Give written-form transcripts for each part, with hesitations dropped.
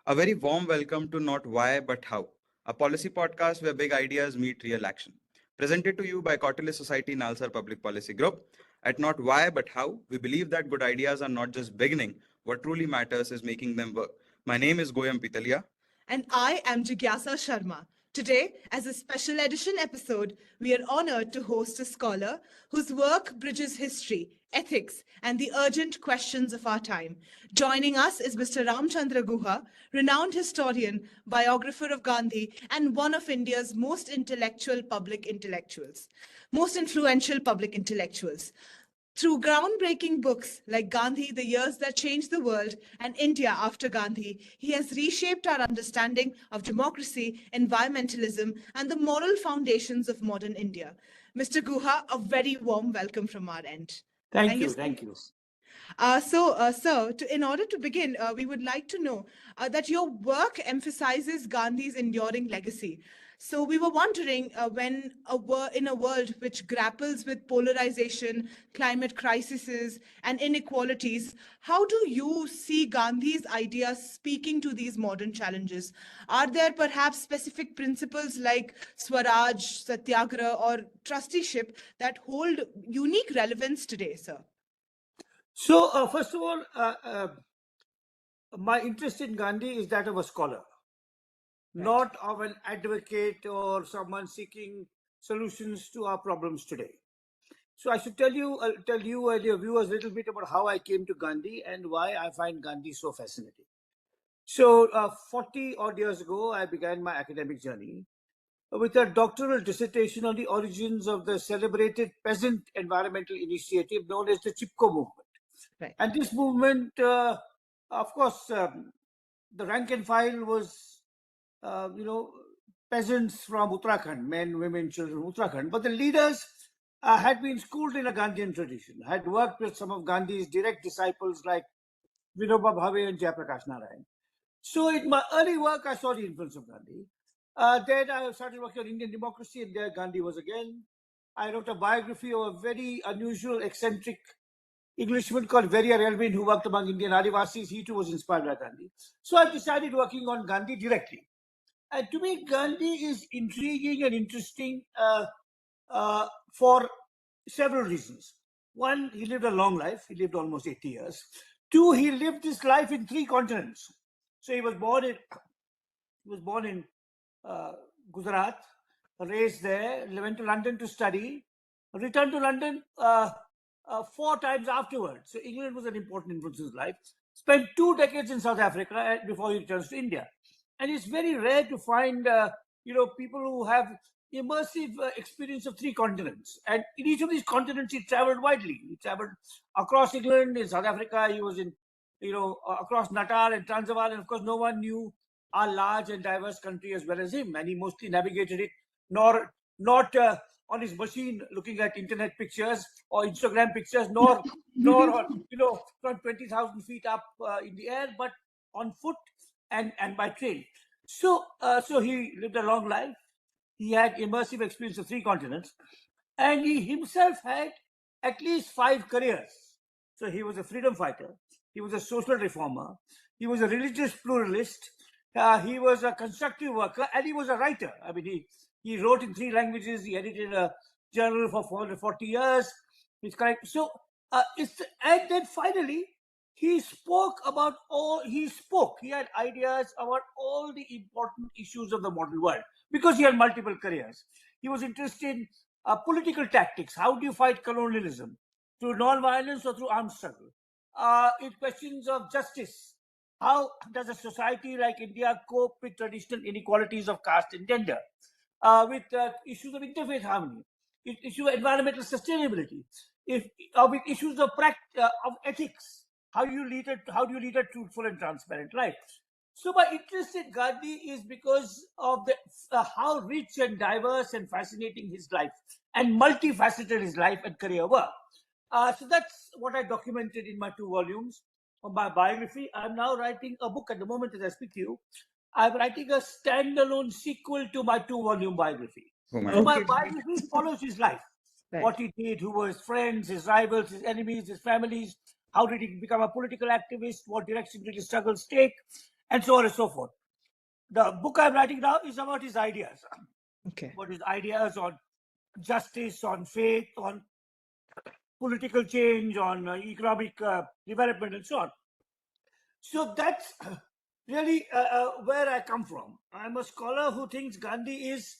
A very warm welcome to Not Why But How, a policy podcast where big ideas meet real action. Presented to you by Cautilist Society NALSAR Public Policy Group. At Not Why But How, we believe that good ideas are not just beginning, what truly matters is making them work. My name is Goyam Pitalia. And I am Jigyasa Sharma. Today, as a special edition episode, we are honored to host a scholar whose work bridges history, ethics, and the urgent questions of our time. Joining us is Mr. Ramachandra Guha, renowned historian, biographer of Gandhi, and one of India's most influential public intellectuals. Through groundbreaking books like Gandhi, The Years That Changed the World, and India After Gandhi, he has reshaped our understanding of democracy, environmentalism, and the moral foundations of modern India. Mr. Guha, a very warm welcome from our end. Thank you. Sir, in order to begin, we would like to know that your work emphasizes Gandhi's enduring legacy. So we were wondering in a world which grapples with polarization, climate crises, and inequalities, how do you see Gandhi's ideas speaking to these modern challenges? Are there perhaps specific principles like swaraj, satyagraha, or trusteeship that hold unique relevance today, sir? So, first of all, my interest in Gandhi is that of a scholar. Right. Not of an advocate or someone seeking solutions to our problems today. So I should tell you and your viewers a little bit about how I came to Gandhi and why I find Gandhi so fascinating. So 40 odd years ago, I began my academic journey with a doctoral dissertation on the origins of the celebrated peasant environmental initiative known as the Chipko movement. Right. And this movement, of course, the rank and file was peasants from Uttarakhand, men, women, children from Uttarakhand. But the leaders had been schooled in a Gandhian tradition, had worked with some of Gandhi's direct disciples like Vinoba Bhave and Jayaprakash Narayan. So in my early work, I saw the influence of Gandhi. Then I started working on Indian democracy, and there Gandhi was again. I wrote a biography of a very unusual, eccentric Englishman called Veria Relvin, who worked among Indian Adivasis. He too was inspired by Gandhi. So I decided working on Gandhi directly. And to me, Gandhi is intriguing and interesting for several reasons. One, he lived a long life. He lived almost 80 years. Two, he lived his life in 3 continents. So he was born in Gujarat, raised there, went to London to study, returned to London 4 times afterwards. So England was an important influence in his life. Spent 2 decades in South Africa before he returns to India. And it's very rare to find, people who have immersive experience of 3 continents. And in each of these continents, he traveled widely. He traveled across England, in South Africa. He was in, across Natal and Transvaal. And of course, no one knew our large and diverse country as well as him. And he mostly navigated it, not on his machine looking at internet pictures or Instagram pictures, nor from 20,000 feet up in the air, but on foot and by train. So he lived a long life. He had immersive experience of 3 continents, and he himself had at least 5 careers. So he was a freedom fighter. He was a social reformer. He was a religious pluralist. He was a constructive worker, and he was a writer. I mean, he wrote in 3 languages. He edited a journal for 40 years. He's correct. So, and then finally, he had ideas about all the important issues of the modern world because he had multiple careers. He was interested in political tactics. How do you fight colonialism? Through non-violence or through armed struggle? In questions of justice. How does a society like India cope with traditional inequalities of caste and gender? With issues of interfaith harmony, issues of environmental sustainability, with issues of ethics. How do you lead a truthful and transparent life? So my interest in Gandhi is because of how rich and diverse and fascinating his life and multifaceted his life and career were. So that's what I documented in my 2 volumes of my biography. I'm now writing a book at the moment as I speak to you. I'm writing a standalone sequel to my 2-volume biography. So my biography follows his life. Right. What he did, who were his friends, his rivals, his enemies, his families. How did he become a political activist? What direction did his struggles take? and so on and so forth. The book I'm writing now is about his ideas. Okay. What his ideas on justice, on faith, on political change, on economic development, and so on. So that's really where I come from. I'm a scholar who thinks Gandhi is,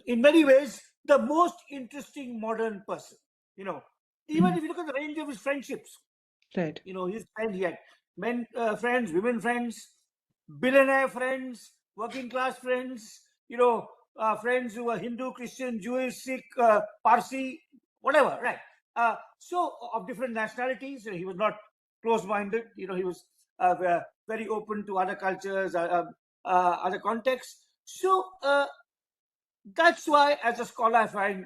in many ways, the most interesting modern person. You know, even if you look at the range of his friendships, Right. his friends, he had men friends, women friends, billionaire friends, working class friends, friends who were Hindu, Christian, Jewish, Sikh, Parsi, whatever, right? So of different nationalities, he was not close-minded. He was very open to other cultures, other contexts. So that's why, as a scholar, I find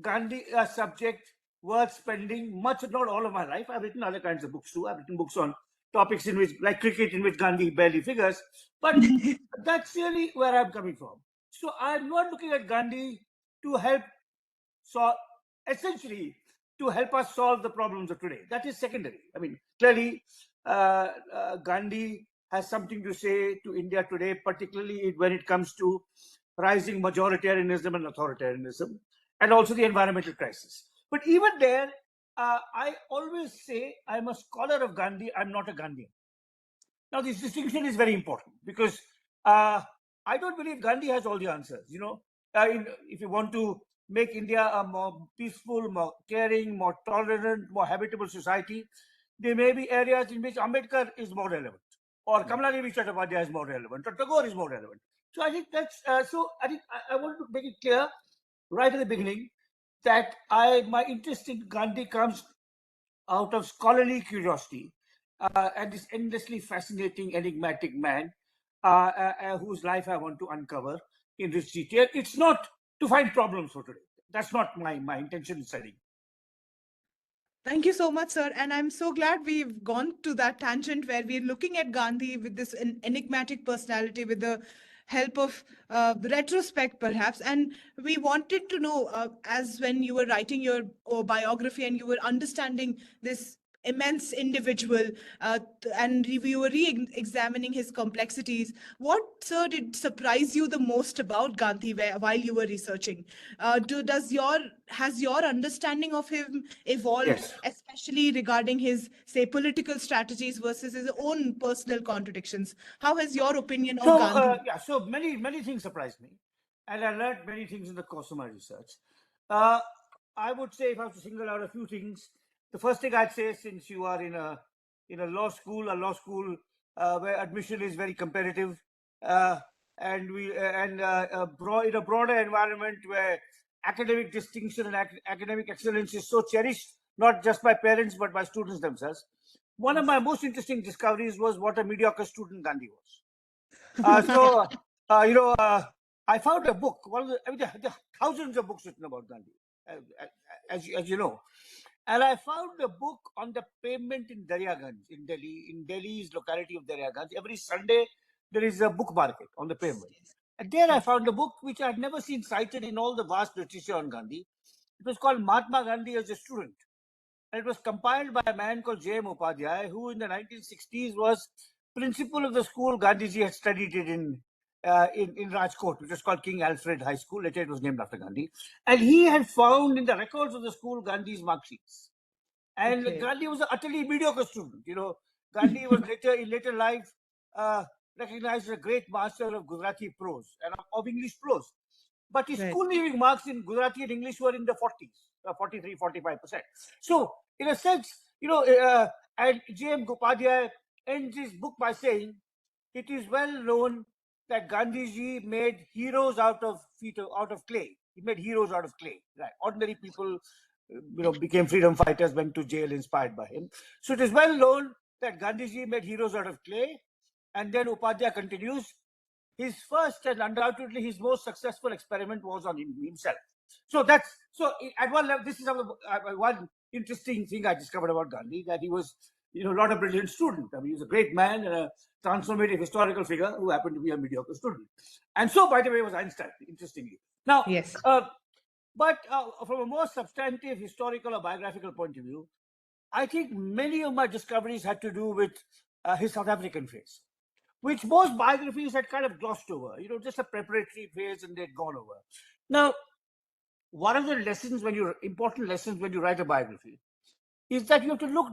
Gandhi a subject worth spending much, not all of my life. I've written other kinds of books too. I've written books on topics in which, like cricket, in which Gandhi barely figures. But that's really where I'm coming from. So I'm not looking at Gandhi to help, so essentially, to help us solve the problems of today. That is secondary. I mean, clearly, Gandhi has something to say to India today, particularly when it comes to rising majoritarianism and authoritarianism, and also the environmental crisis. But even there, I always say I'm a scholar of Gandhi, I'm not a Gandhian. Now, this distinction is very important because I don't believe Gandhi has all the answers. If you want to make India a more peaceful, more caring, more tolerant, more habitable society, there may be areas in which Ambedkar is more relevant, or Kamala Devi Chattopadhyay is more relevant, or Tagore is more relevant. So I think that's so. I think I want to make it clear right at the beginning that my interest in Gandhi comes out of scholarly curiosity and this endlessly fascinating, enigmatic man whose life I want to uncover in this detail. It's not to find problems for today. That's not my intention in studying. Thank you so much, sir. And I'm so glad we've gone to that tangent where we're looking at Gandhi with this enigmatic personality with the help of retrospect, perhaps. And we wanted to know, as when you were writing your biography and you were understanding this immense individual and you were re-examining his complexities, what, sir, did surprise you the most about Gandhi while you were researching? Has your understanding of him evolved, Yes. especially regarding his, say, political strategies versus his own personal contradictions? How has your opinion of So Gandhi? so many things surprised me, and I learned many things in the course of my research. Uh, I would say, if I have to single out a few things, the first thing I'd say, since you are in a law school where admission is very competitive, uh, and in a broader environment where academic distinction and academic excellence is so cherished, not just by parents but by students themselves. One of my most interesting discoveries was what a mediocre student Gandhi was. So, I found a book. There are thousands of books written about Gandhi, as you know. And I found a book on the pavement in Daryaganj, in Delhi, in Delhi's locality of Daryaganj. Every Sunday, there is a book market on the pavement. And there I found a book which I had never seen cited in all the vast literature on Gandhi. It was called Mahatma Gandhi as a Student. And it was compiled by a man called J.M. Upadhyay, who in the 1960s was principal of the school Gandhiji had studied it in Rajkot, which was called King Alfred High School. Later it was named after Gandhi. And he had found in the records of the school Gandhi's mark sheets. And Okay. Gandhi was an utterly mediocre student. Gandhi was in later life uh, recognized as a great master of Gujarati prose and of English prose. But his Right. school leaving marks in Gujarati and English were in the 40s, 43, 45%. So, in a sense, and J.M. Upadhyay ends his book by saying, it is well known that Gandhiji made heroes out of clay. He made heroes out of clay. Right? Ordinary people, became freedom fighters, went to jail inspired by him. So it is well known that Gandhiji made heroes out of clay. And then Upadhyay continues, his first and undoubtedly his most successful experiment was on himself. So at one level, this is one interesting thing I discovered about Gandhi, that he was, not a brilliant student. I mean, he was a great man and a transformative historical figure who happened to be a mediocre student. And so, by the way, was Einstein, interestingly. Now, Yes. but from a more substantive historical or biographical point of view, I think many of my discoveries had to do with his South African phase. which most biographies had kind of glossed over, just a preparatory phase and they'd gone over. Now, one of the important lessons when you write a biography is that you have to look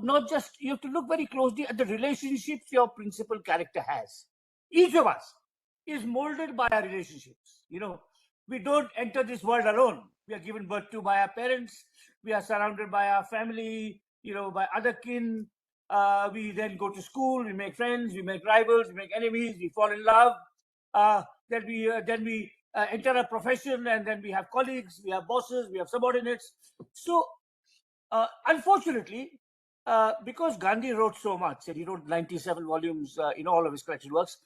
you have to look very closely at the relationships your principal character has. Each of us is molded by our relationships. We don't enter this world alone. We are given birth to by our parents. We are surrounded by our family, by other kin. We then go to school. We make friends. We make rivals. We make enemies. We fall in love. Then we enter a profession, and then we have colleagues. We have bosses. We have subordinates. So, unfortunately, because Gandhi wrote so much, and he wrote 97 volumes in all of his collected works,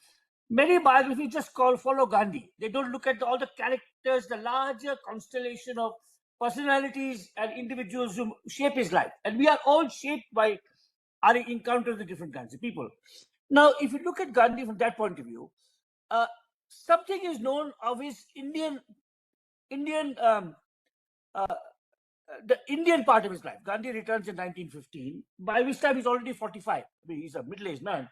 many biographies just follow Gandhi. They don't look at all the characters, the larger constellation of personalities and individuals who shape his life. And we are all shaped by our encounters with different kinds of people. Now, if you look at Gandhi from that point of view, something is known of his the Indian part of his life. Gandhi returns in 1915, by which time he's already 45. I mean, he's a middle-aged man.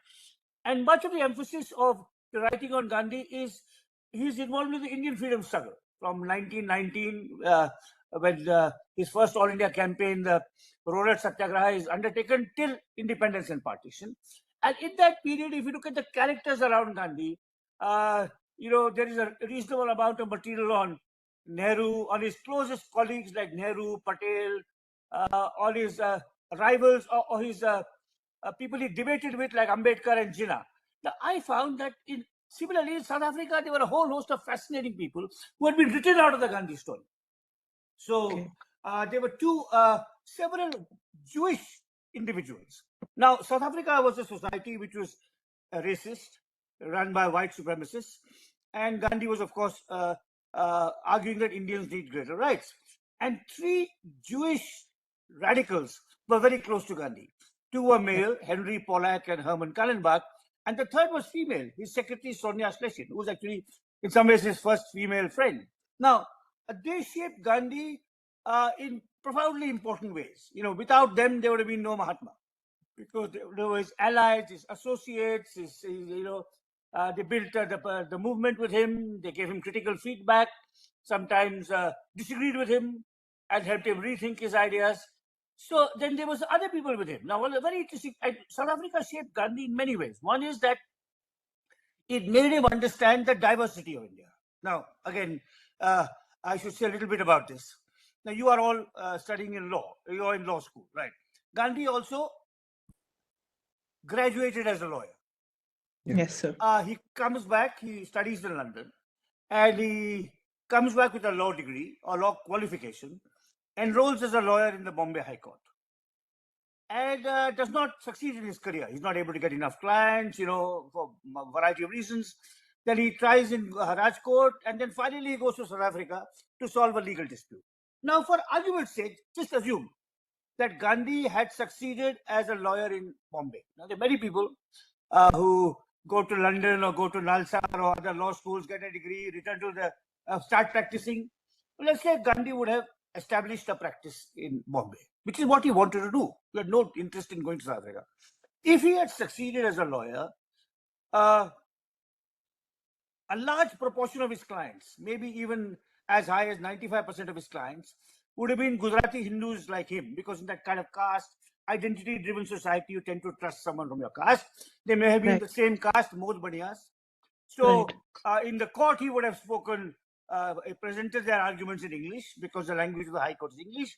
And much of the emphasis of the writing on Gandhi is he's involved in the Indian freedom struggle from 1919, when his first All India campaign, the Roller Satyagraha, is undertaken till independence and partition. And in that period, if you look at the characters around Gandhi, there is a reasonable amount of material on Nehru, on his closest colleagues like Nehru, Patel, on his rivals, or his people he debated with like Ambedkar and Jinnah. Now, I found that similarly in South Africa, there were a whole host of fascinating people who had been written out of the Gandhi story. So there were several Jewish individuals. Now, South Africa was a society which was racist, run by white supremacists, and Gandhi was, of course, arguing that Indians need greater rights. And 3 Jewish radicals were very close to Gandhi. 2 were male, Henry Pollack and Herman Kallenbach, and the third was female, his secretary Sonia Schlesien, who was actually in some ways his first female friend. Now, they shaped Gandhi in profoundly important ways. Without them, there would have been no Mahatma, because there were his allies, his associates, they built the movement with him. They gave him critical feedback, sometimes disagreed with him, and helped him rethink his ideas. So then there was other people with him. Now, very interesting. South Africa shaped Gandhi in many ways. One is that it made him understand the diversity of India. Now, again, I should say a little bit about this. Now, you are all studying in law. You are in law school, right? Gandhi also graduated as a lawyer. Yes, sir. He comes back, he studies in London, and he comes back with a law degree or law qualification, enrolls as a lawyer in the Bombay High Court, and does not succeed in his career. He's not able to get enough clients, for a variety of reasons. Then he tries in Rajkot, and then finally he goes to South Africa to solve a legal dispute. Now, for argument's sake, just assume that Gandhi had succeeded as a lawyer in Bombay. Now, there are many people who go to London or go to NALSAR or other law schools, get a degree, return to start practicing. Let's say Gandhi would have established a practice in Bombay, which is what he wanted to do. He had no interest in going to South Africa. If he had succeeded as a lawyer, a large proportion of his clients, maybe even as high as 95% of his clients, would have been Gujarati Hindus like him, because in that kind of caste, identity-driven society, you tend to trust someone from your caste. They may have been the same caste, Mod Baniyas. So in the court, he would have presented their arguments in English, because the language of the High Court is English.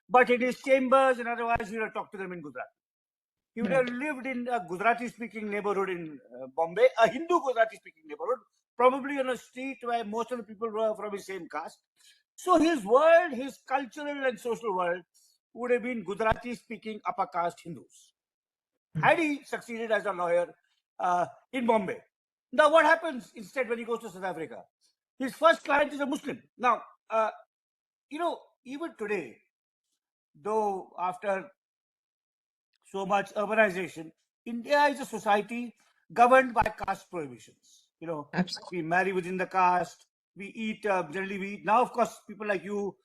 But in his chambers and otherwise, he would have talked to them in Gujarati. He would have lived in a Gujarati-speaking neighborhood in Bombay, a Hindu Gujarati-speaking neighborhood, probably on a street where most of the people were from his same caste. So his world, his cultural and social world, would have been Gujarati-speaking upper caste Hindus. Had he succeeded as a lawyer in Bombay. Now, what happens instead when he goes to South Africa? His first client is a Muslim. Now, even today, though after so much urbanization, India is a society governed by caste prohibitions. Absolutely. We marry within the caste, we eat, generally we eat. Now, of course, people like you,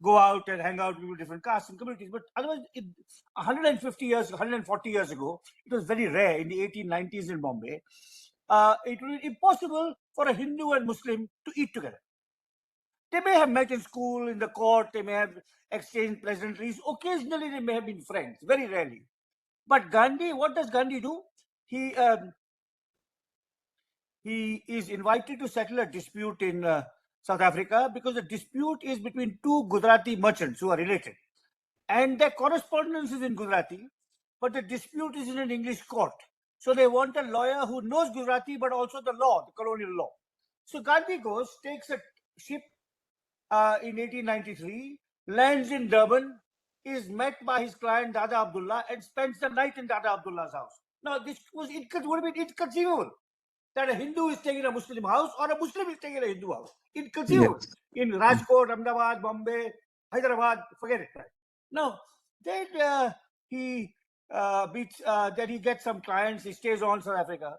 go out and hang out with different castes and communities. But otherwise, 140 years ago, it was very rare in the 1890s in Bombay it would be impossible for a Hindu and Muslim to eat together. They may have met in school, in the court, they may have exchanged pleasantries. Occasionally, they may have been friends, very rarely. But Gandhi, what does Gandhi do? He is invited to settle a dispute in South Africa because the dispute is between two Gujarati merchants who are related. And their correspondence is in Gujarati, but the dispute is in an English court. So they want a lawyer who knows Gujarati, but also the law, the colonial law. So Gandhi goes, takes a ship in 1893, lands in Durban, is met by his client Dada Abdullah, and spends the night in Dada Abdullah's house. Now, this would have been inconceivable that a Hindu is staying in a Muslim house or a Muslim is staying in a Hindu house. Inconceivable. Yes. In Rajkot, Ahmedabad, Bombay, Hyderabad, forget it. Right? Now, then he gets some clients. He stays on South Africa.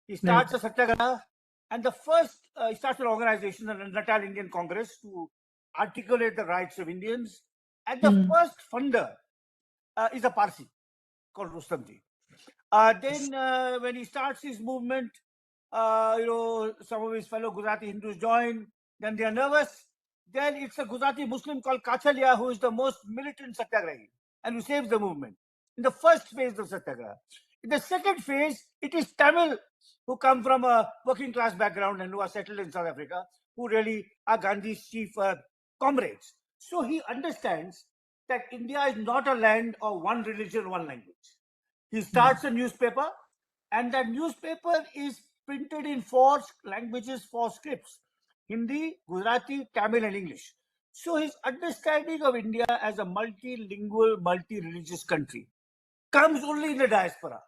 He starts a satyagraha, and the first he starts an organization, the Natal Indian Congress, to articulate the rights of Indians. And the first funder is a Parsi called Rustamji. Then when he starts his movement, some of his fellow Gujarati Hindus join. Then they are nervous. Then it's a Gujarati Muslim called Kachalia who is the most militant satyagrahi and who saves the movement in the first phase of satyagraha. In the second phase, it is Tamil who come from a working class background and who are settled in South Africa, who really are Gandhi's chief comrades. So he understands that India is not a land of one religion, one language. He starts a newspaper, and that newspaper is printed in 4 languages, 4 scripts: Hindi, Gujarati, Tamil, and English. So his understanding of India as a multilingual, multi-religious country comes only in the diaspora.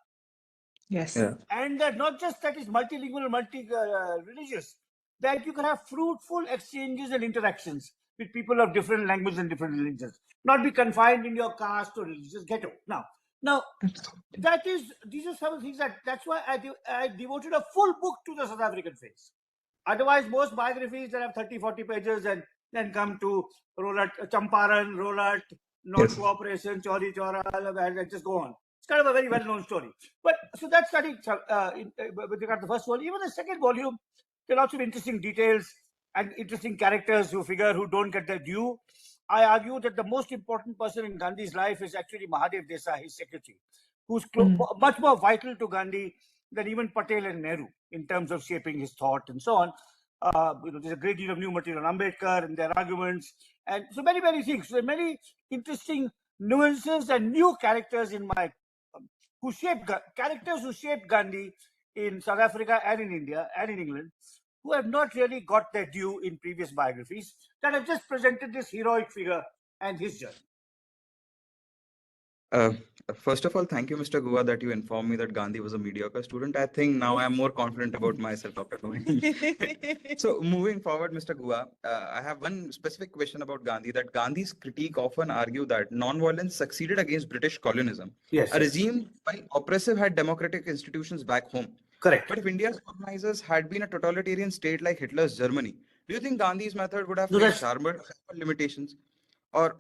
Yes. Yeah. And not just that is multilingual, multi-religious, that you can have fruitful exchanges and interactions with people of different languages and different religions, not be confined in your caste or religious ghetto. Now, these are some of the things that's why I devoted a full book to the South African phase. Otherwise, most biographies that have 30, 40 pages and then come to Rolat, Champaran, Rolat, non-cooperation, Chori Chora, and just go on. It's kind of a very well-known story. But so that's starting with regard to the first volume. Even the second volume, there are lots of interesting details and interesting characters who don't get their due. I argue that the most important person in Gandhi's life is actually Mahadev Desai, his secretary, who's much more vital to Gandhi than even Patel and Nehru in terms of shaping his thought and so on. There's a great deal of new material on Ambedkar and their arguments, and so many, many things. So many interesting nuances and new characters in my who shaped Gandhi in South Africa and in India and in England, who have not really got their due in previous biographies, that have just presented this heroic figure and his journey. First of all, thank you, Mr. Guha, that you informed me that Gandhi was a mediocre student. I think now I'm more confident about myself after knowing. So moving forward, Mr. Guha, I have one specific question about Gandhi, that Gandhi's critique often argue that non-violence succeeded against British colonialism. Yes. A regime, while oppressive, had democratic institutions back home. Correct. But if India's colonizers had been a totalitarian state like Hitler's Germany, do you think Gandhi's method would have faced sharper limitations? Or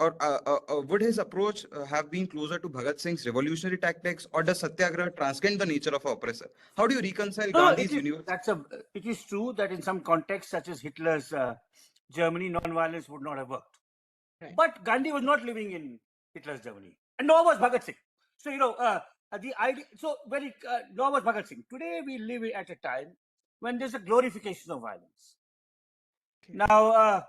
would his approach have been closer to Bhagat Singh's revolutionary tactics, or does Satyagraha transcend the nature of an oppressor? How do you reconcile Gandhi's universe? It is true that in some contexts, such as Hitler's Germany, non-violence would not have worked. Right. But Gandhi was not living in Hitler's Germany, and nor was Bhagat Singh. So the idea. So nor was Bhagat Singh. Today we live at a time when there's a glorification of violence. Okay. Now.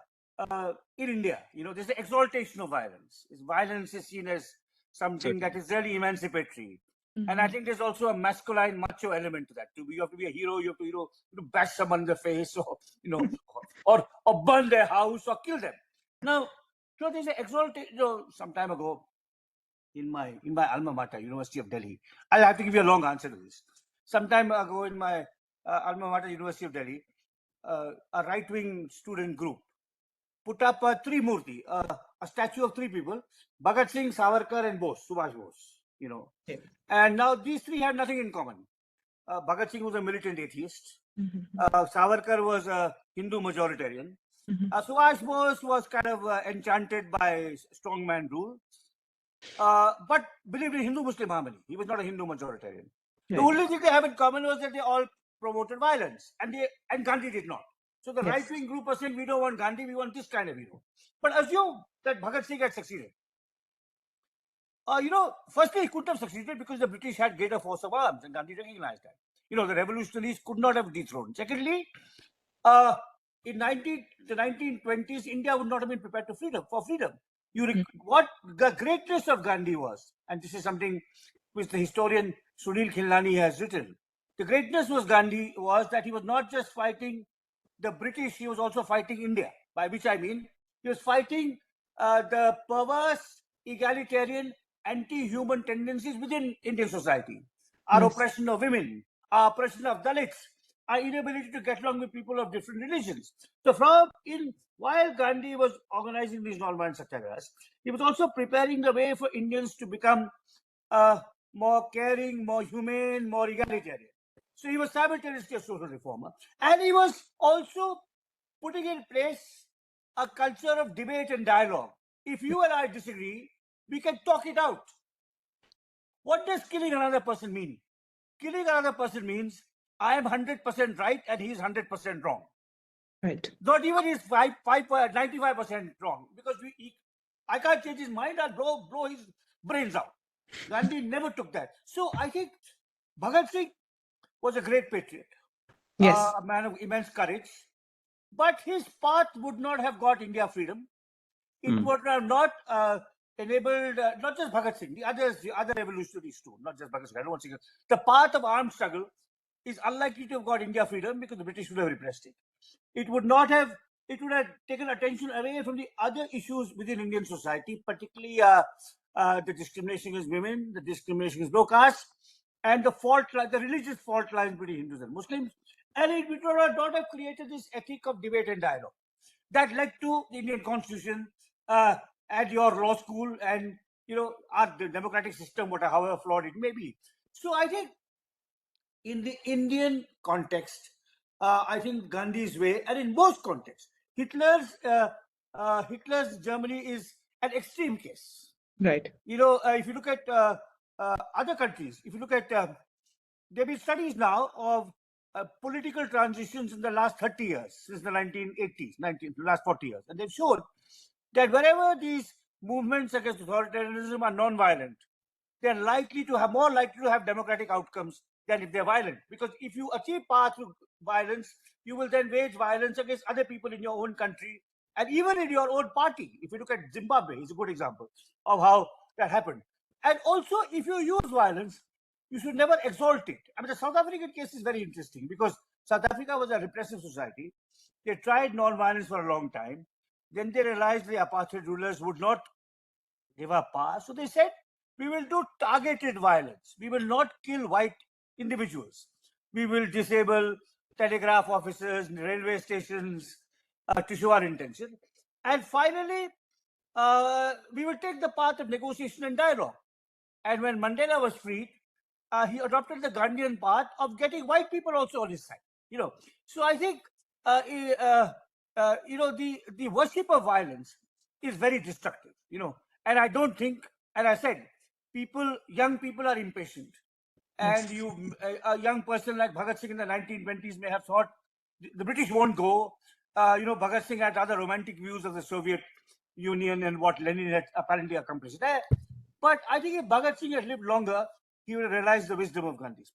In India, there's the exaltation of violence. Violence is seen as something that is really emancipatory. Mm-hmm. And I think there's also a masculine macho element to that. You have to be a hero, you have to bash someone in the face, or or burn their house or kill them. Now, there's an exaltation. Some time ago, in my alma mater, University of Delhi, I'll have to give you a long answer to this. Some time ago in my alma mater, University of Delhi, a right-wing student group put up a Trimurti, a statue of 3 people: Bhagat Singh, Savarkar, and Subhash Bose. Yeah. And now these 3 had nothing in common. Bhagat Singh was a militant atheist. Mm-hmm. Savarkar was a Hindu majoritarian. Mm-hmm. Subhash Bose was kind of enchanted by strongman rule, but believed in Hindu-Muslim harmony. He was not a Hindu majoritarian. Right. The only thing they have in common was that they all promoted violence, and Gandhi did not. So the Yes. right-wing group was saying, we don't want Gandhi, we want this kind of hero. But assume that Bhagat Singh had succeeded. Firstly, he couldn't have succeeded because the British had greater force of arms, and Gandhi recognized that. The revolutionaries could not have dethroned. Secondly, in the 1920s, India would not have been prepared for freedom. What the greatness of Gandhi was, and this is something which the historian Sunil Khilnani has written. The greatness was Gandhi was that he was not just fighting the British, he was also fighting India, by which I mean he was fighting the perverse, egalitarian, anti-human tendencies within Indian society. Our Yes. oppression of women, our oppression of Dalits, our inability to get along with people of different religions. So while Gandhi was organizing these non-violent satyagrahas, he was also preparing the way for Indians to become more caring, more humane, more egalitarian. So he was simultaneously a social reformer, and he was also putting in place a culture of debate and dialogue. If you and I disagree, we can talk it out. What does killing another person mean? Killing another person means I am 100% right and he is 100% wrong. Right. Not even he's 95% wrong, because I can't change his mind. I'll blow his brains out. Gandhi never took that. So I think Bhagat Singh was a great patriot, Yes. a man of immense courage, but his path would not have got India freedom. It would have not enabled not just Bhagat Singh, the other revolutionaries too, not just Bhagat Singh. I don't want to say the path of armed struggle is unlikely to have got India freedom because the British would have repressed it. It would have taken attention away from the other issues within Indian society, particularly the discrimination against women, the discrimination against low caste, and the religious fault lines between Hindus and Muslims. And it would not have created this ethic of debate and dialogue that led to the Indian Constitution at your law school and the democratic system, however flawed it may be. So I think in the Indian context, I think Gandhi's way, and in most contexts, Hitler's Germany is an extreme case. Right. If you look at other countries, if you look at there have been studies now of political transitions in the last 30 years, since the 1980s, the last 40 years, and they've shown that wherever these movements against authoritarianism are non-violent, they're more likely to have democratic outcomes than if they're violent. Because if you achieve power through violence, you will then wage violence against other people in your own country and even in your own party. If you look at Zimbabwe, it's a good example of how that happened. And also, if you use violence, you should never exalt it. I mean, the South African case is very interesting because South Africa was a repressive society. They tried non-violence for a long time. Then they realized the apartheid rulers would not give up power. So they said, we will do targeted violence. We will not kill white individuals. We will disable telegraph offices, railway stations to show our intention. And finally, we will take the path of negotiation and dialogue. And when Mandela was freed, he adopted the Gandhian path of getting white people also on his side. So I think the worship of violence is very destructive. And I don't think, and I said, young people are impatient, and a young person like Bhagat Singh in the 1920s may have thought the British won't go. Bhagat Singh had other romantic views of the Soviet Union and what Lenin had apparently accomplished there. But I think if Bhagat Singh had lived longer, he would have realized the wisdom of Gandhi's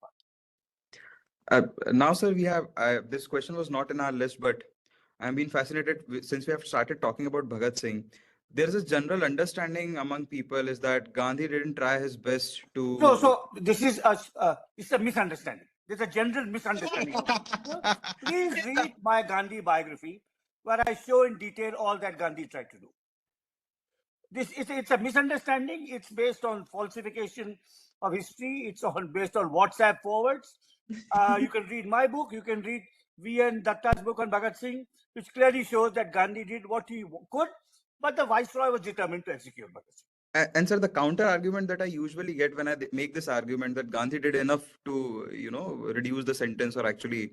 path. Now, sir, we have this question was not in our list, but I'm been fascinated since we have started talking about Bhagat Singh. There is a general understanding among people is that Gandhi didn't try his best to. No, so this is it's a misunderstanding. There's a general misunderstanding. Please read my Gandhi biography, where I show in detail all that Gandhi tried to do. It's a misunderstanding. It's based on falsification of history. It's based on WhatsApp forwards. You can read my book. You can read V.N. Datta's book on Bhagat Singh, which clearly shows that Gandhi did what he could, but the Viceroy was determined to execute Bhagat Singh. And sir, the counter argument that I usually get when I make this argument that Gandhi did enough to, reduce the sentence or actually,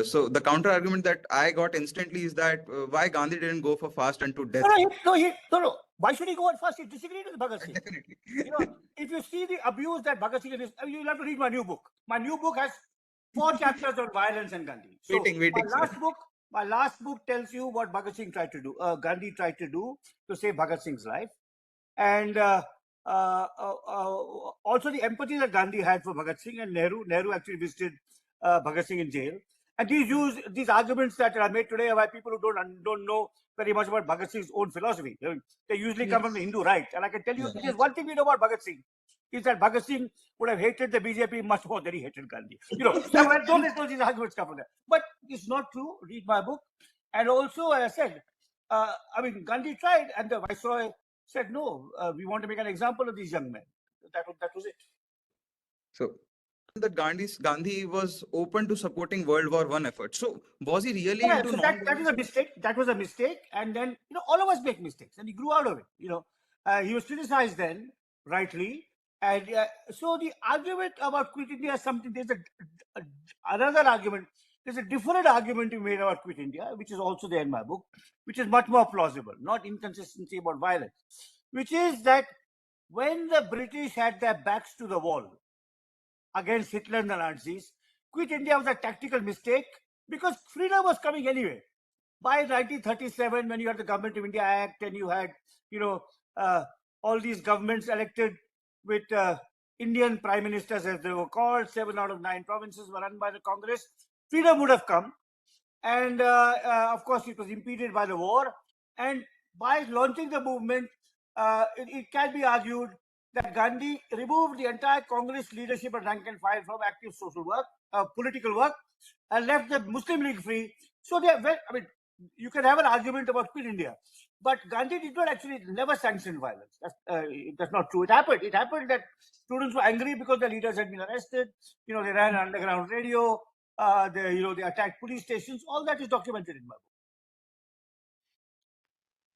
so the counter argument that I got instantly is that why Gandhi didn't go for fast and to death. No. Why should he go on fast? He disagreed with Bhagat Singh. Definitely. If you see the abuse that Bhagat Singh is, you'll have to read my new book. My new book has 4 chapters on violence and Gandhi. So waiting, sir. my last book tells you what Bhagat Singh tried to do, Gandhi tried to do to save Bhagat Singh's life. And also the empathy that Gandhi had for Bhagat Singh and Nehru. Nehru actually visited Bhagat Singh in jail. And these arguments that are made today are by people who don't know very much about Bhagat Singh's own philosophy. They usually come from the Hindu right. And I can tell you, there's one thing we know about Bhagat Singh, is that Bhagat Singh would have hated the BJP much more than he hated Gandhi. Don't these arguments come from there. But it's not true. Read my book. And also, as I said, Gandhi tried, and the Viceroy said, no, we want to make an example of these young men. That was it. So that Gandhi was open to supporting World War I efforts. So was he really into so that was a mistake. That was a mistake. And then, all of us make mistakes, and he grew out of it. He was criticized then, rightly. And so the argument about quit India is something, there's another argument. There's a different argument we made about quit India, which is also there in my book, which is much more plausible, not inconsistency about violence, which is that when the British had their backs to the wall against Hitler and the Nazis, quit India was a tactical mistake because freedom was coming anyway. By 1937, when you had the Government of India Act and you had, all these governments elected with Indian prime ministers, as they were called, 7 out of 9 provinces were run by the Congress, freedom would have come. And of course, it was impeded by the war. And by launching the movement, it can be argued that Gandhi removed the entire Congress leadership and rank and file from active social work, political work, and left the Muslim League free. So you can have an argument about quit India, but Gandhi did not actually never sanction violence. That's not true. It happened that students were angry because their leaders had been arrested. They ran underground radio. They attacked police stations. All that is documented in my book.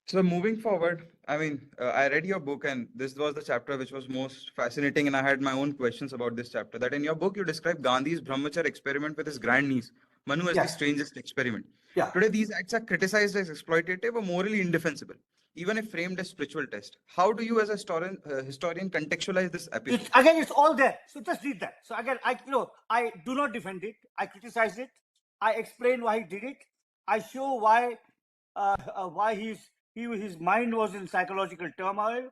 So moving forward, I read your book, and this was the chapter which was most fascinating, and I had my own questions about this chapter. That in your book, you describe Gandhi's Brahmachari experiment with his grandniece, Manu, as the strangest experiment. Yeah. Today, these acts are criticized as exploitative or morally indefensible, even if framed as spiritual test. How do you, as a historian, contextualize this episode? It's all there. So just read that. So again, I do not defend it. I criticize it. I explain why he did it. I show why his mind was in psychological turmoil.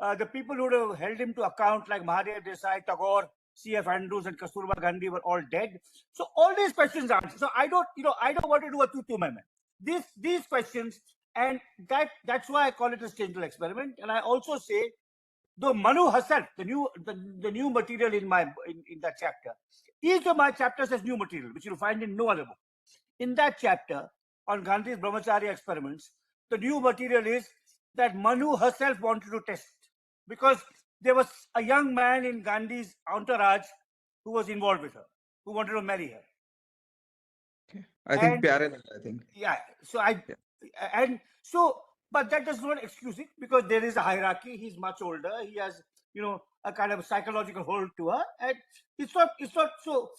The people who would have held him to account, like Mahadev Desai, Tagore, C.F. Andrews, and Kasturba Gandhi, were all dead. So all these questions are answered. So I don't want to do a tutu meme. These questions, and that's why I call it a strangest experiment. And I also say, though Manu herself, the new material in that chapter, each of my chapters has new material, which you'll find in no other book. In that chapter on Gandhi's Brahmachari experiments, the new material is that Manu herself wanted to test, because there was a young man in Gandhi's entourage who was involved with her, who wanted to marry her. Okay. I think. Yeah. But that does not excuse it, because there is a hierarchy. He's much older. He has, a kind of psychological hold to her. And it's not so.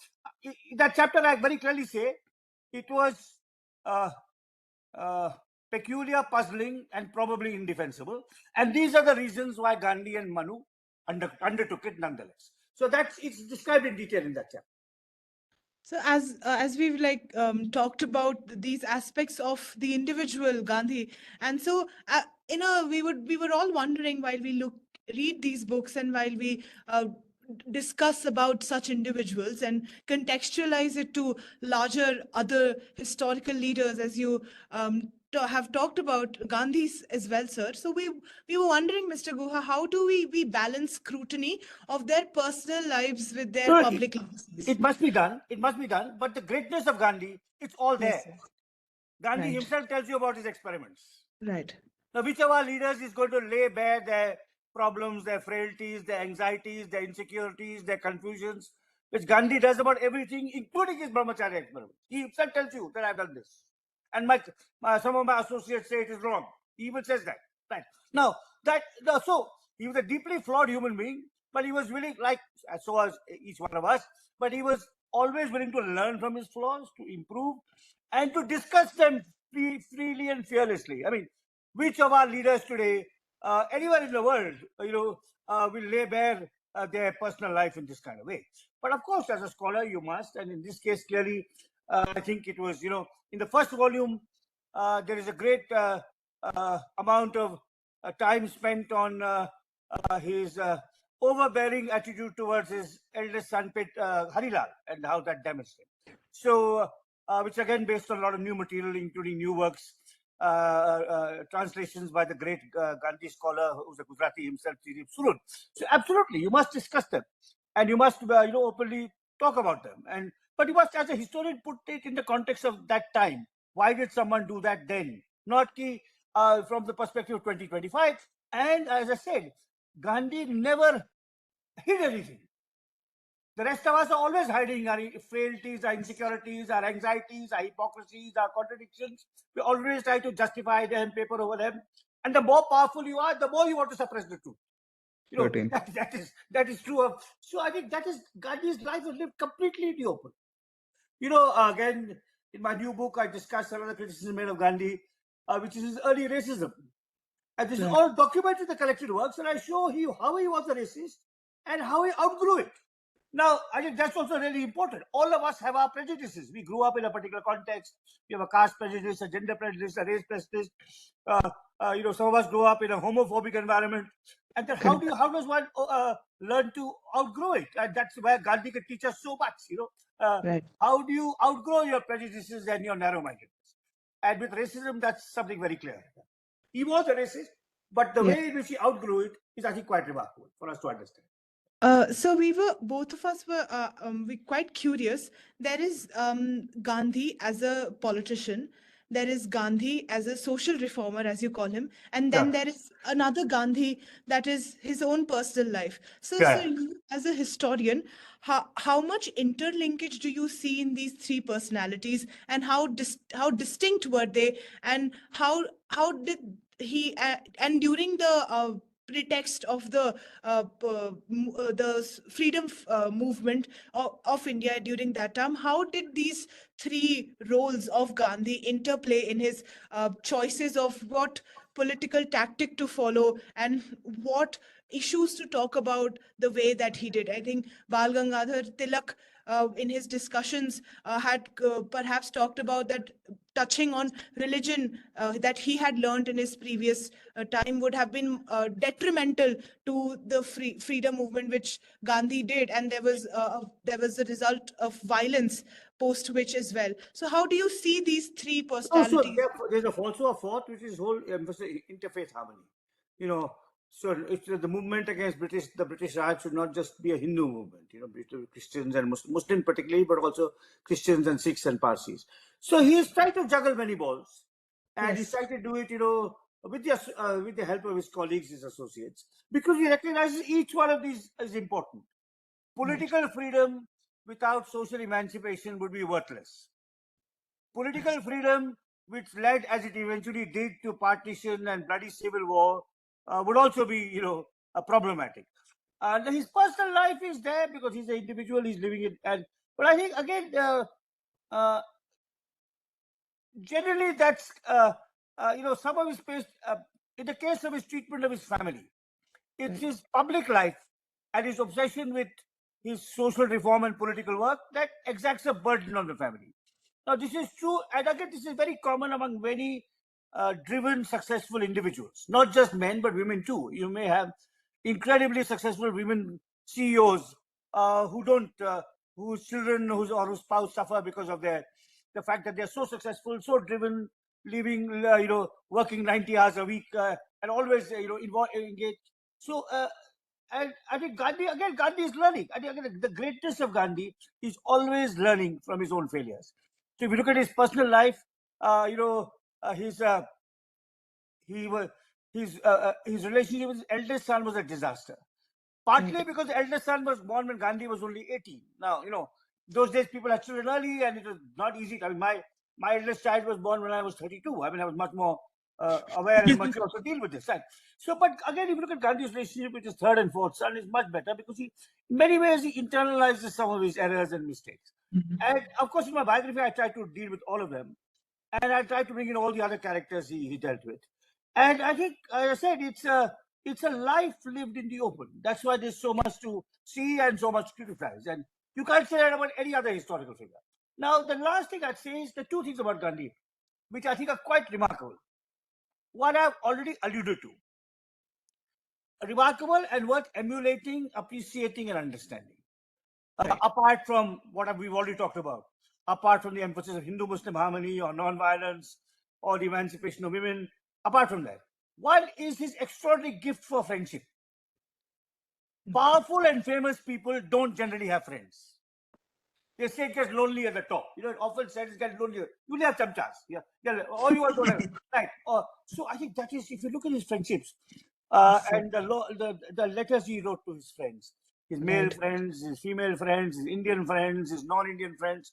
In that chapter, I very clearly say it was peculiar, puzzling, and probably indefensible. And these are the reasons why Gandhi and Manu undertook it nonetheless. So it's described in detail in that chapter. So as we've talked about these aspects of the individual Gandhi, and so we were all wondering while we read these books and while we discuss about such individuals and contextualize it to larger other historical leaders, as you have talked about Gandhis as well, sir. So we were wondering, Mr. Guha, how do we balance scrutiny of their personal lives with their public lives? It must be done. But the greatness of Gandhi, it's all there. Yes, Gandhi himself tells you about his experiments. Right. Now, which of our leaders is going to lay bare their problems, their frailties, their anxieties, their insecurities, their confusions, which Gandhi does about everything, including his Brahmachari experiment. He himself tells you that I've done this. And some of my associates say it is wrong. He even says that. Right. Now, so he was a deeply flawed human being, but he was willing, so was each one of us, but he was always willing to learn from his flaws, to improve, and to discuss them freely and fearlessly. Which of our leaders today, anywhere in the world, will lay bare their personal life in this kind of way. But of course, as a scholar, you must, and in this case, clearly, I think it was, in the first volume, there is a great amount of time spent on his overbearing attitude towards his eldest son, Harilal, and how that damaged him. So, which again based on a lot of new material, including new works, translations by the great Gandhi scholar, who's a Gujarati himself, Sirip Surud. So, absolutely, you must discuss them, and you must, openly talk about them. But you must, as a historian, put it in the context of that time. Why did someone do that then? Not from the perspective of 2025. And as I said, Gandhi never hid anything. The rest of us are always hiding our frailties, our insecurities, our anxieties, our hypocrisies, our contradictions. We always try to justify them, paper over them. And the more powerful you are, the more you want to suppress the truth. That is true of. So I think that is Gandhi's life was lived completely in the open. Again, in my new book, I discuss some of the criticism made of Gandhi, which is his early racism. And this is all documented in the collected works, and I show you how he was a racist and how he outgrew it. Now, I think that's also really important. All of us have our prejudices. We grew up in a particular context. We have a caste prejudice, a gender prejudice, a race prejudice. Some of us grow up in a homophobic environment. And then how does one learn to outgrow it? And that's where Gandhi can teach us so much. How do you outgrow your prejudices and your narrow-mindedness? And with racism, that's something very clear. He was a racist, but the way in which he outgrew it is, I think, quite remarkable for us to understand. So both of us were we quite curious. There is Gandhi as a politician. There is Gandhi as a social reformer, as you call him, and then there is another Gandhi that is his own personal life. So you, as a historian, how much interlinkage do you see in these three personalities, and how distinct were they, and how did he and during the pretext of the freedom movement of India during that time, how did these three roles of Gandhi interplay in his choices of what political tactic to follow and what issues to talk about the way that he did? I think Bal Gangadhar Tilak in his discussions had perhaps talked about that touching on religion that he had learned in his previous time would have been detrimental to the freedom movement which Gandhi did, and there was a result of violence post which as well. So how do you see these three personalities? There's also a fourth, which is whole interfaith harmony. So it's the movement against the British Raj should not just be a Hindu movement, Christians and Muslims particularly, but also Christians and Sikhs and Parsis. So he is trying to juggle many balls, and he's trying to do it, with the help of his colleagues, his associates, because he recognizes each one of these is important. Political freedom without social emancipation would be worthless. Political freedom, which led, as it eventually did, to partition and bloody civil war, would also be, problematic. And his personal life is there because he's an individual, he's living it. But I think, again, generally that's, some of his in the case of his treatment of his family, it's his public life and his obsession with his social reform and political work that exacts a burden on the family. Now, this is true, and again, this is very common among many driven, successful individuals, not just men, but women too. You may have incredibly successful women CEOs whose children or whose spouse suffer because of the fact that they're so successful, so driven, living, working 90 hours a week, and always, engaged. So, and I think Gandhi is learning. I think again, the greatness of Gandhi is always learning from his own failures. So if you look at his personal life, his relationship with his eldest son was a disaster. Partly because the eldest son was born when Gandhi was only 18. Now, those days people had children early, and it was not easy. I mean, my eldest child was born when I was 32. I mean, I was much more aware and mature to deal with this. Right? So, but again, if you look at Gandhi's relationship with his third and fourth son, is much better because in many ways, he internalizes some of his errors and mistakes. And of course, in my biography, I try to deal with all of them. And I try to bring in all the other characters he dealt with. And I think, as I said, it's a life lived in the open. That's why there's so much to see and so much to criticize. And you can't say that about any other historical figure. Now, the last thing I'd say is the two things about Gandhi, which I think are quite remarkable. One I've already alluded to. Remarkable and worth emulating, appreciating, and understanding. Right. Apart from what we've already talked about, apart from the emphasis of Hindu-Muslim harmony or non-violence or the emancipation of women, apart from that, one is his extraordinary gift for friendship. Powerful and famous people don't generally have friends. They say it gets lonely at the top. You know, it often said it gets lonely. You only have some chance. Yeah, or you don't have. Right. So I think that is, if you look at his friendships and the letters he wrote to his friends, his male friends, his female friends, his Indian friends, his non-Indian friends,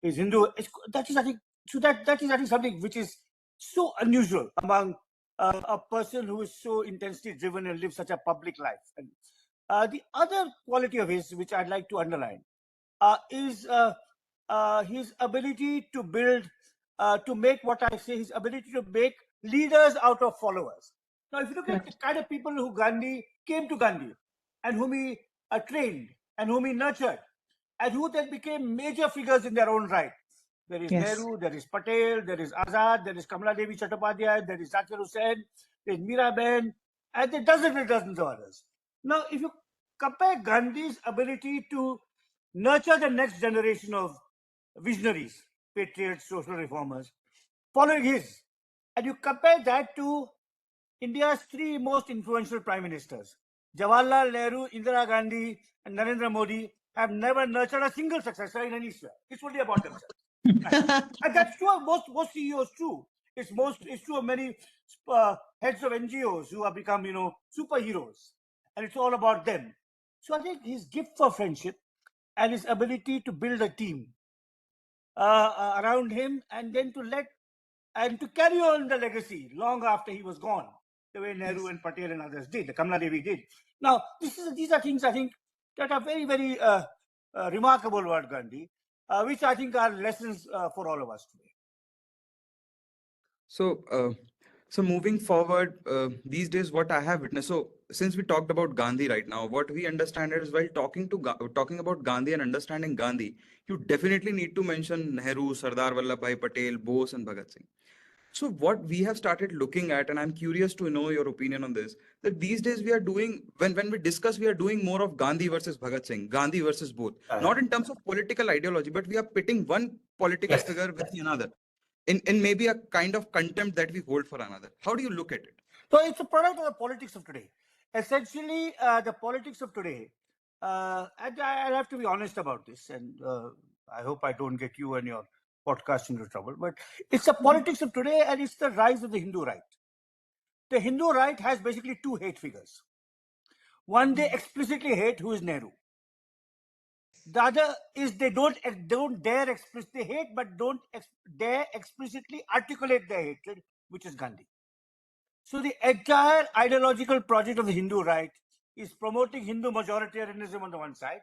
his Hindu. That is, I think, so that is, I think, something which is so unusual among a person who is so intensely driven and lives such a public life. And the other quality of his, which I'd like to underline, is his ability to build, to make what I say, his ability to make leaders out of followers. Now, if you look at the kind of people who Gandhi came to Gandhi and whom he trained and whom he nurtured and who then became major figures in their own right. There is Nehru, there is Patel, there is Azad, there is Kamala Devi Chattopadhyay, there is Zakir Hussain, there is Miraben, and there are dozens and dozens of others. Now, if you compare Gandhi's ability to nurture the next generation of visionaries, patriots, social reformers, following his, and you compare that to India's three most influential prime ministers, Jawaharlal Nehru, Indira Gandhi, and Narendra Modi, have never nurtured a single successor in any sphere. It's only about themselves. And that's true of most CEOs too. It's true of many heads of NGOs who have become, superheroes. And it's all about them. So I think his gift for friendship and his ability to build a team around him and then to carry on the legacy long after he was gone, the way Nehru and Patel and others did, the Kamala Devi did. Now, these are things I think that are very, very remarkable about Gandhi, which I think are lessons for all of us today. So moving forward, these days, what I have witnessed. So since we talked about Gandhi right now, what we understand is while talking about Gandhi and understanding Gandhi, you definitely need to mention Nehru, Sardar Vallabhbhai Patel, Bose, and Bhagat Singh. So what we have started looking at, and I'm curious to know your opinion on this, that these days we are doing, when we discuss, we are doing more of Gandhi versus Bhagat Singh, Gandhi versus both. Not in terms of political ideology, but we are pitting one political figure with another. In maybe a kind of contempt that we hold for another. How do you look at it? So it's a product of the politics of today. Essentially, the politics of today, and I'll have to be honest about this, and I hope I don't get you and your podcast into trouble, but it's the politics of today and it's the rise of the Hindu right. The Hindu right has basically two hate figures. One, they explicitly hate, who is Nehru. The other is they don't dare explicitly hate, but don't dare explicitly articulate their hatred, which is Gandhi. So the entire ideological project of the Hindu right is promoting Hindu majoritarianism on the one side.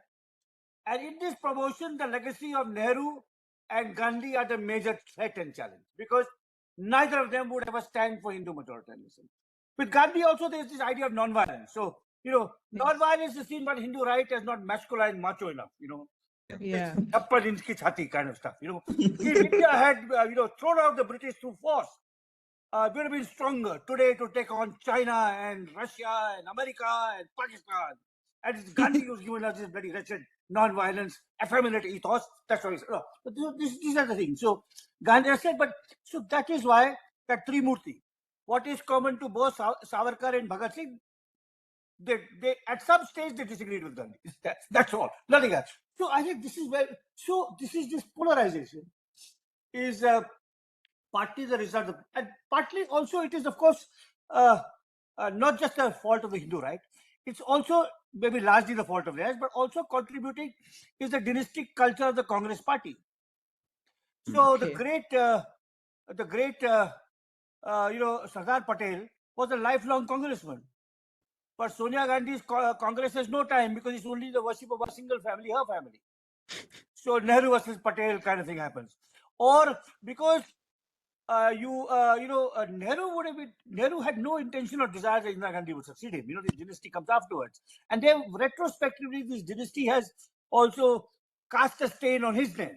And in this promotion, the legacy of Nehru and Gandhi are the major threat and challenge because neither of them would ever stand for Hindu majoritarianism. With Gandhi also, there's this idea of non-violence. So, non-violence is seen by the Hindu right as not masculine, macho enough, Yeah. kind of stuff, If India had, thrown out the British through force, we would have been stronger today to take on China and Russia and America and Pakistan. And it's Gandhi who's given us this very wretched non-violence, effeminate ethos. That's why these are the things. So Gandhi has said, so that is why that Trimurti, what is common to both Savarkar and Bhagat Singh, they at some stage they disagreed with Gandhi. That's all, nothing else. So I think this is this polarization is partly the result of, and partly also it is, of course, not just the fault of the Hindu right. It's also maybe largely the fault of theirs, but also contributing is the dynastic culture of the Congress party. So the great Sardar Patel was a lifelong congressman. But Sonia Gandhi's Congress has no time because it's only the worship of a single family, her family. So Nehru versus Patel kind of thing happens. Or because Nehru had no intention or desire that Indira Gandhi would succeed him. The dynasty comes afterwards. And then retrospectively, this dynasty has also cast a stain on his name.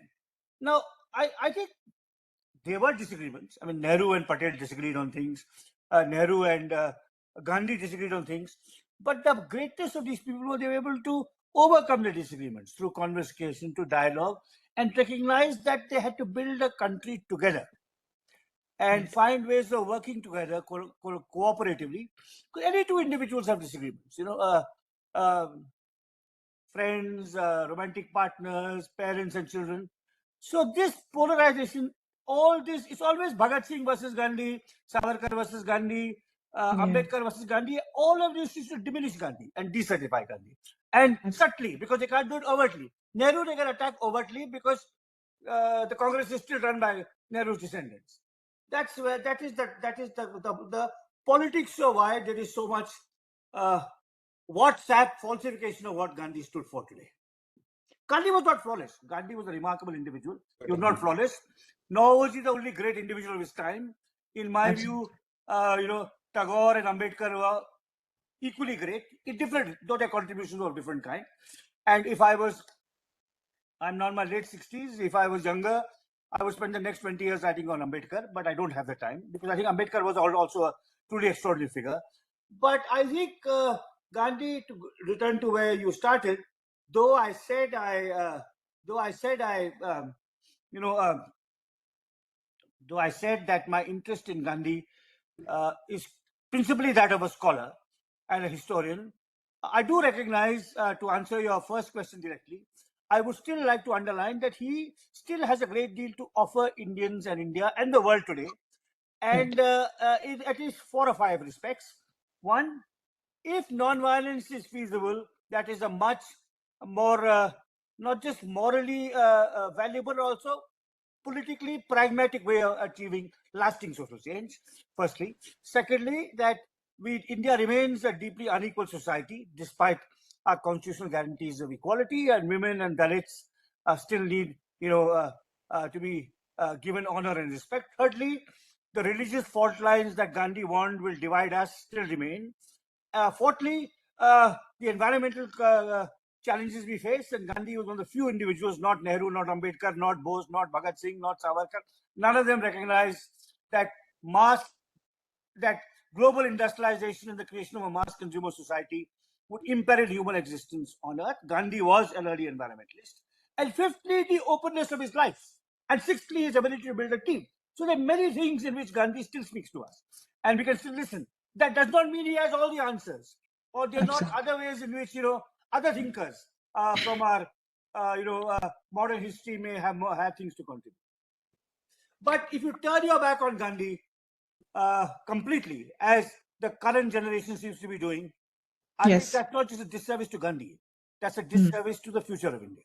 Now, I think there were disagreements. I mean, Nehru and Patel disagreed on things. Nehru and Gandhi disagreed on things. But the greatness of these people was they were able to overcome the disagreements through conversation, to dialogue, and recognize that they had to build a country together and find ways of working together cooperatively. Because any two individuals have disagreements, friends, romantic partners, parents and children. So this polarization, all this, it's always Bhagat Singh versus Gandhi, Savarkar versus Gandhi, Ambedkar versus Gandhi. All of this is to diminish Gandhi and decertify Gandhi. And subtly, because they can't do it overtly. Nehru they can attack overtly because the Congress is still run by Nehru's descendants. That is the politics of why there is so much WhatsApp falsification of what Gandhi stood for today. Gandhi was not flawless. Gandhi was a remarkable individual. He was not flawless. Nor was he the only great individual of his time. In my view, Tagore and Ambedkar were equally great, though their contributions were of different kind. And I'm now in my late 60s. If I was younger, I would spend the next 20 years writing on Ambedkar, but I don't have the time because I think Ambedkar was also a truly extraordinary figure. But I think Gandhi, to return to where you started, though I said that my interest in Gandhi is principally that of a scholar and a historian, I do recognize, to answer your first question directly, I would still like to underline that he still has a great deal to offer Indians and India and the world today, and in at least 4 or 5 respects. One, if non-violence is feasible, that is a much more, not just morally valuable, also politically pragmatic way of achieving lasting social change, firstly. Secondly, that India remains a deeply unequal society, despite our constitutional guarantees of equality, and women and Dalits still need, to be given honor and respect. Thirdly, the religious fault lines that Gandhi warned will divide us still remain. Fourthly, the environmental challenges we face, and Gandhi was one of the few individuals, not Nehru, not Ambedkar, not Bose, not Bhagat Singh, not Savarkar, none of them recognized that global industrialization and the creation of a mass consumer society would imperil human existence on earth. Gandhi was an early environmentalist. And fifthly, the openness of his life. And sixthly, his ability to build a team. So there are many things in which Gandhi still speaks to us, and we can still listen. That does not mean he has all the answers, or there are not other ways in which other thinkers from our modern history may have things to contribute. But if you turn your back on Gandhi completely, as the current generation seems to be doing, I think that's not just a disservice to Gandhi, that's a disservice to the future of India.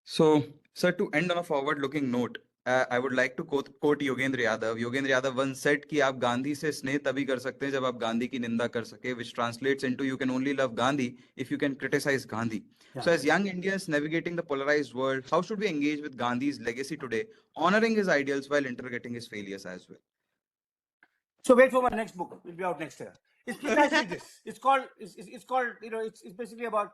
So, sir, to end on a forward-looking note, I would like to quote Yogendra Yadav. Yogendra Yadav once said कि आप गांधी से स्नेह तभी कर सकते हैं जब आप गांधी की निंदा कर सके, which translates into you can only love Gandhi if you can criticize Gandhi. Yeah. So, as young Indians navigating the polarized world, how should we engage with Gandhi's legacy today, honoring his ideals while interrogating his failures as well? So wait for my next book. It will be out next year. It's precisely this. It's called. It's basically about.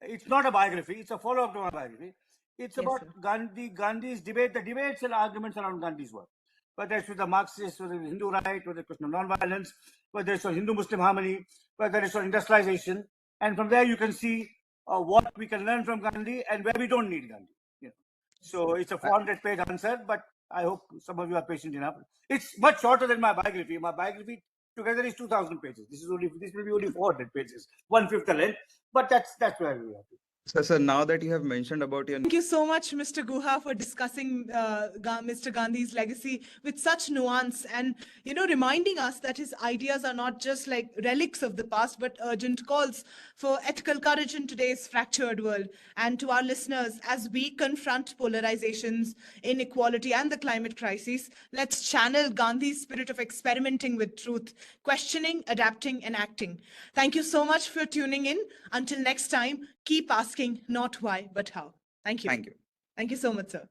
It's not a biography. It's a follow-up to my biography. It's about Gandhi's debate, the debates and arguments around Gandhi's work. Whether it's with the Marxists, whether it's Hindu right, whether it's question of non-violence, whether it's on Hindu-Muslim harmony, whether it's on industrialization, and from there you can see what we can learn from Gandhi and where we don't need Gandhi. So it's a 400-page answer, but I hope some of you are patient enough. It's much shorter than my biography. My biography together is 2,000 pages. This will be only 400 pages, 1/5 the length. But that's where we are. So, sir, now that you have mentioned about your... Thank you so much, Mr. Guha, for discussing Mr. Gandhi's legacy with such nuance and, reminding us that his ideas are not just like relics of the past, but urgent calls for ethical courage in today's fractured world. And to our listeners, as we confront polarizations, inequality, and the climate crisis, let's channel Gandhi's spirit of experimenting with truth, questioning, adapting, and acting. Thank you so much for tuning in. Until next time, keep asking not why, but how. Thank you. Thank you. Thank you so much, sir.